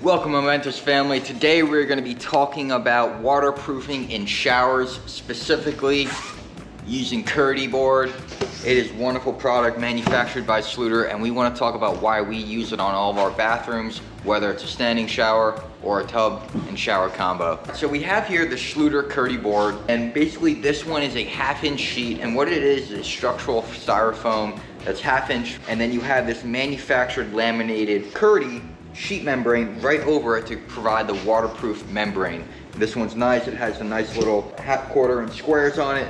Welcome, Momentous family. Today we're going to be talking about waterproofing in showers, specifically using Kerdi board. It is a wonderful product manufactured by Schluter, and we want to talk about why we use it on all of our bathrooms, whether it's a standing shower or a tub and shower combo. So we have here the Schluter Kerdi board, and basically this one is a 1/2 inch sheet, and what it is structural styrofoam that's 1/2 inch, and then you have this manufactured laminated Kerdi sheet membrane right over it to provide the waterproof membrane. This one's nice. It has a nice little 1/4 inch squares on it,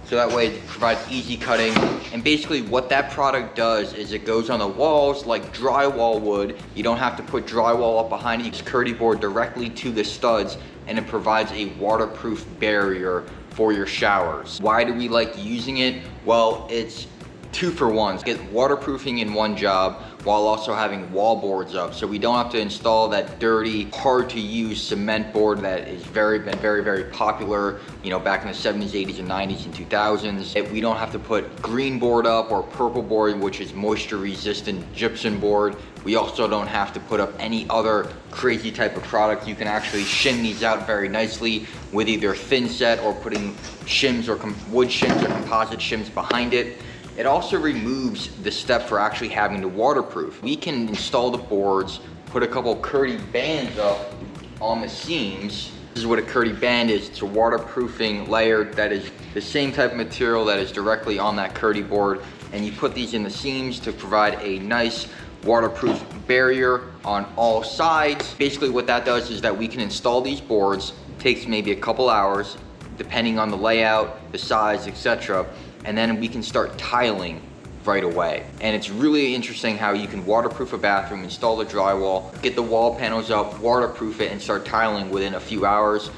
so that way it provides easy cutting. And basically what that product does is it goes on the walls like drywall would. You don't have to put drywall up behind it. You use Kerdi board directly to the studs, and it provides a waterproof barrier for your showers. Why do we like using it? Well, it's 2 for 1. Get waterproofing in one job while also having wall boards up, so we don't have to install that dirty, hard to use cement board that is been very popular, you know, back in the 70s, 80s, and 90s and 2000s. We don't have to put green board up or purple board, which is moisture resistant gypsum board. We also don't have to put up any other crazy type of product. You can actually shim these out very nicely with either thin set or putting shims or wood shims or composite shims behind it. It also removes the step for actually having to waterproof. We can install the boards, put a couple Kerdi bands up on the seams. This is what a Kerdi band is. It's a waterproofing layer that is the same type of material that is directly on that Kerdi board, and you put these in the seams to provide a nice waterproof barrier on all sides. Basically what that does is that we can install these boards. It takes maybe a couple hours depending on the layout, the size, etc. And then we can start tiling right away. And it's really interesting how you can waterproof a bathroom, install the drywall, get the wall panels up, waterproof it, and start tiling within a few hours.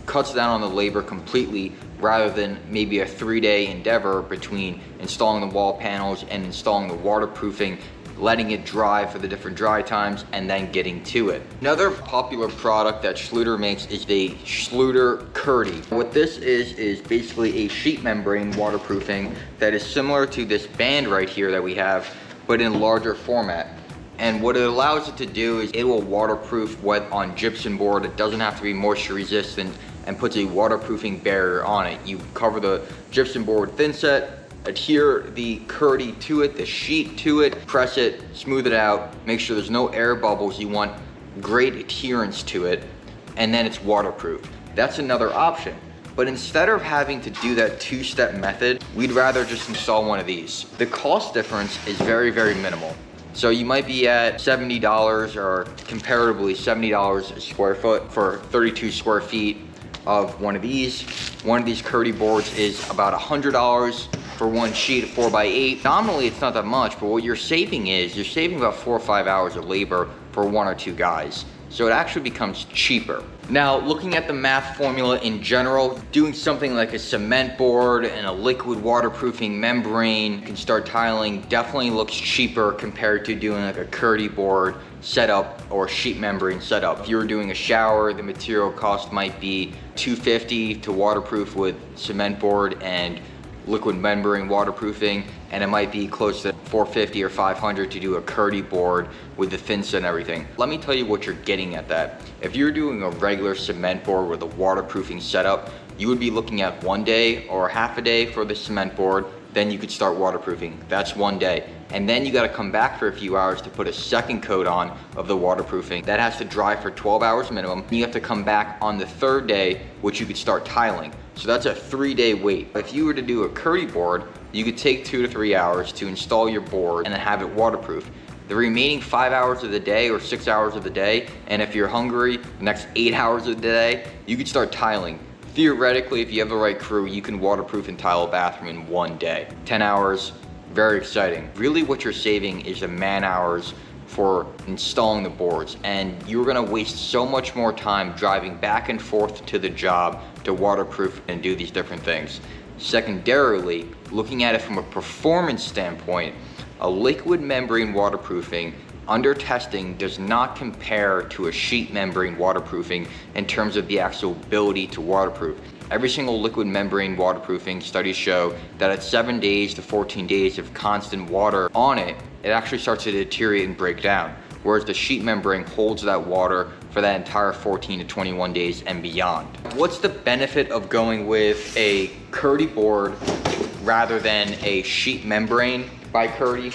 Cuts down on the labor completely, rather than maybe a 3-day endeavor between installing the wall panels and installing the waterproofing, letting it dry for the different dry times, and then getting to it. Another popular product that Schluter makes is the Schluter Kerdi. What this is basically a sheet membrane waterproofing that is similar to this band right here that we have, but in larger format. And what it allows it to do is it will waterproof wet on gypsum board. It doesn't have to be moisture resistant, and puts a waterproofing barrier on it. You cover the gypsum board thin set, adhere the Kerdi to it, the sheet to it, press it, smooth it out, make sure there's no air bubbles. You want great adherence to it, and then it's waterproof. That's another option. But instead of having to do that 2-step method, we'd rather just install one of these. The cost difference is very minimal. So you might be at $70 or comparatively $70 a square foot for 32 square feet of one of these. One of these Kerdi boards is about $100 for one sheet of 4x8. Nominally, it's not that much, but what you're saving about 4 or 5 hours of labor for 1 or 2 guys. So it actually becomes cheaper. Now, looking at the math formula in general, doing something like a cement board and a liquid waterproofing membrane, you can start tiling, definitely looks cheaper compared to doing like a Kerdi board setup or sheet membrane setup. If you were doing a shower, the material cost might be $250 to waterproof with cement board and liquid membrane waterproofing, and it might be close to $450 or $500 to do a Kerdi board with the thin set and everything. Let me tell you what you're getting at that. If you're doing a regular cement board with a waterproofing setup, you would be looking at 1 day or half a day for the cement board. Then you could start waterproofing. That's 1 day. And then you gotta come back for a few hours to put a second coat on of the waterproofing. That has to dry for 12 hours minimum. You have to come back on the 3rd day, which you could start tiling. So that's a 3-day wait. If you were to do a Kerdi board, you could take 2 to 3 hours to install your board and then have it waterproof. The remaining 5 hours of the day or 6 hours of the day, and if you're hungry, the next 8 hours of the day, you could start tiling. Theoretically, if you have the right crew, you can waterproof and tile a bathroom in 1 day. 10 hours, very exciting. Really what you're saving is the man hours for installing the boards, and you're gonna waste so much more time driving back and forth to the job to waterproof and do these different things. Secondarily, looking at it from a performance standpoint, a liquid membrane waterproofing under testing does not compare to a sheet membrane waterproofing in terms of the actual ability to waterproof. Every single liquid membrane waterproofing studies show that at 7 days to 14 days of constant water on it, it actually starts to deteriorate and break down. whereas the sheet membrane holds that water for that entire 14 to 21 days and beyond. What's the benefit of going with a Kerdi board rather than a sheet membrane by Kerdi?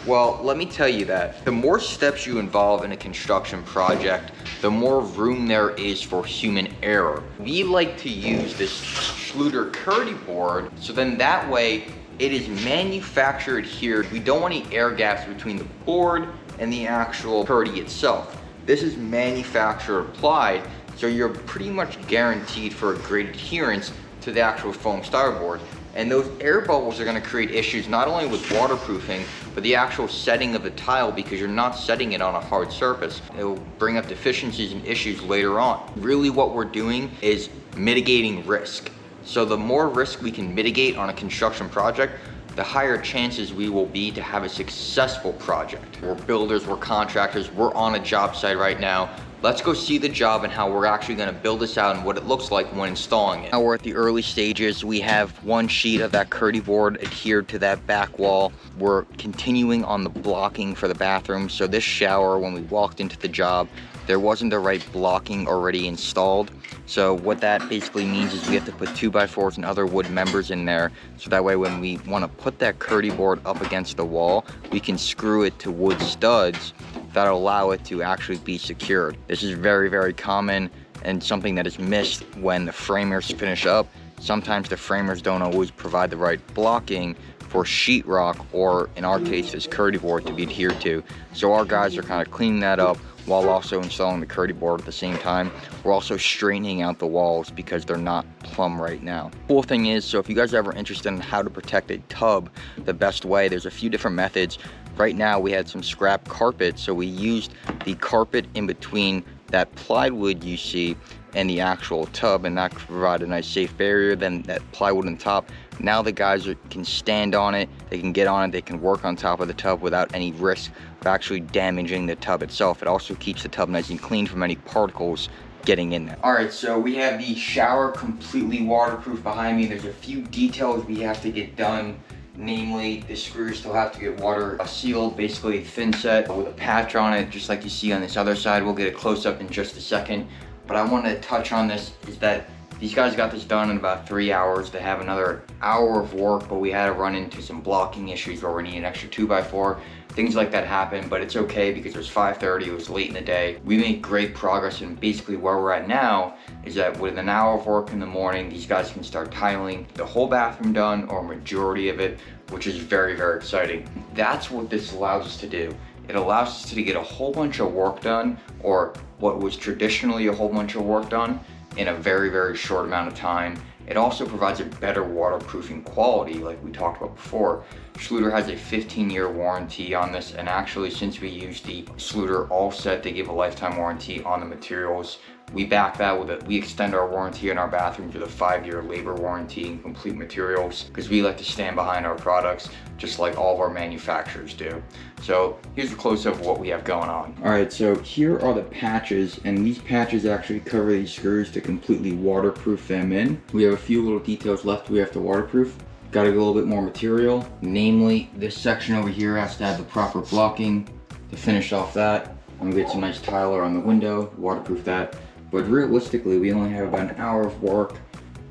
Well, let me tell you that the more steps you involve in a construction project, the more room there is for human error. We like to use this Schluter Kerdi board, so then that way it is manufactured here. We don't want any air gaps between the board and the actual Kerdi itself. This is manufacturer applied, so you're pretty much guaranteed for a great adherence to the actual foam style board. And those air bubbles are going to create issues not only with waterproofing, but the actual setting of the tile, because you're not setting it on a hard surface. It will bring up deficiencies and issues later on. Really what we're doing is mitigating risk. So the more risk we can mitigate on a construction project, the higher chances we will be to have a successful project. We're builders, we're contractors, we're on a job site right now. Let's go see the job and how we're actually gonna build this out and what it looks like when installing it. Now we're at the early stages. We have one sheet of that Kerdi board adhered to that back wall. We're continuing on the blocking for the bathroom. So this shower, when we walked into the job, there wasn't the right blocking already installed. So what that basically means is we have to put 2x4s and other wood members in there. So that way when we wanna put that Kerdi board up against the wall, we can screw it to wood studs that allow it to actually be secured. This is very, very common and something that is missed when the framers finish up. Sometimes the framers don't always provide the right blocking for sheetrock, or in our case, this Kerdi board to be adhered to. So our guys are kind of cleaning that up while also installing the Kerdi board at the same time. We're also straightening out the walls because they're not plumb right now. Cool thing is, so if you guys are ever interested in how to protect a tub the best way, there's a few different methods. Right now we had some scrap carpet, so we used the carpet in between that plywood you see and the actual tub, and that could provide a nice safe barrier. Then that plywood on top, now the guys can stand on it, they can get on it, they can work on top of the tub without any risk of actually damaging the tub itself. It also keeps the tub nice and clean from any particles getting in there. All right, so we have the shower completely waterproof behind me. There's a few details we have to get done. Namely, the screws still have to get water sealed, basically a thin set with a patch on it, just like you see on this other side. We'll get a close up in just a second. But I wanted to touch on this, is that these guys got this done in about 3 hours. They have another hour of work, but we had to run into some blocking issues where we need an extra 2x4. Things like that happen, but it's okay because it was 5:30, it was late in the day. We made great progress, and basically where we're at now is that with an hour of work in the morning, these guys can start tiling the whole bathroom done, or majority of it, which is very, very exciting. That's what this allows us to do. It allows us to get a whole bunch of work done, or what was traditionally a whole bunch of work done, in a very, very short amount of time. It also provides a better waterproofing quality, like we talked about before. Schluter has a 15-year warranty on this, and actually since we use the Schluter All Set, they give a lifetime warranty on the materials. We back that with it. We extend our warranty in our bathrooms with a 5-year labor warranty and complete materials, because we like to stand behind our products just like all of our manufacturers do. So here's a close-up of what we have going on. All right, so here are the patches, and these patches actually cover these screws to completely waterproof them in. We have a few little details left we have to waterproof. Got to get a little bit more material, namely this section over here has to have the proper blocking to finish off that. I'm gonna get some nice Tyler on the window, waterproof that. But realistically, we only have about an hour of work.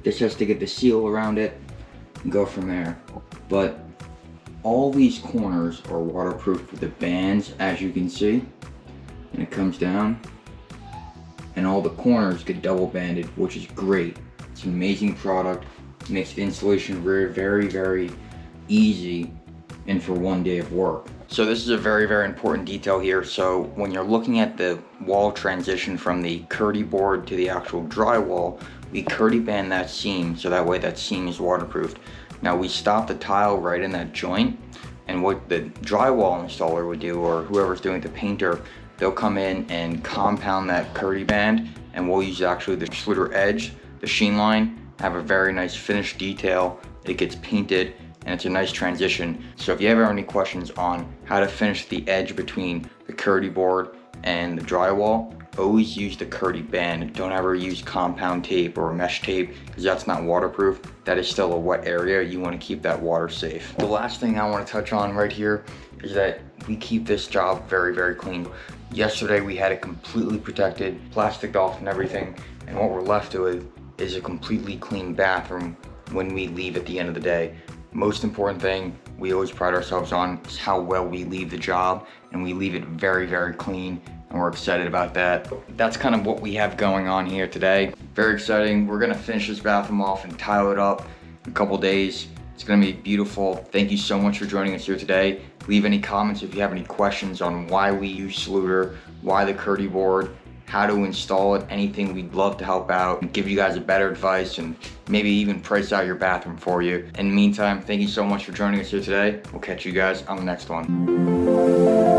This has to get the seal around it and go from there. But all these corners are waterproof with the bands, as you can see. And it comes down. And all the corners get double banded, which is great. It's an amazing product. It makes the installation very, very, very easy, and for one day of work. So this is a very, very important detail here. So when you're looking at the wall transition from the Kerdi board to the actual drywall, we Kerdi band that seam, so that way that seam is waterproofed. Now we stop the tile right in that joint, and what the drywall installer would do, or whoever's doing the painter, they'll come in and compound that Kerdi band, and we'll use actually the Schluter edge, the sheen line, have a very nice finished detail. It gets painted, and it's a nice transition. So if you ever have any questions on how to finish the edge between the Kerdi board and the drywall, always use the Kerdi band. Don't ever use compound tape or mesh tape because that's not waterproof. That is still a wet area. You want to keep that water safe. The last thing I want to touch on right here is that we keep this job very, very clean. Yesterday we had it completely protected, plasticed off and everything, and what we're left with is a completely clean bathroom when we leave at the end of the day. Most important thing we always pride ourselves on is how well we leave the job, and we leave it very, very clean, and we're excited about that. That's kind of what we have going on here today. Very exciting. We're gonna finish this bathroom off and tile it up in a couple days. It's gonna be beautiful. Thank you so much for joining us here today. Leave any comments if you have any questions on why we use Schluter, why the Kerdi board, how to install it, anything. We'd love to help out and give you guys a better advice and maybe even price out your bathroom for you. In the meantime, thank you so much for joining us here today. We'll catch you guys on the next one.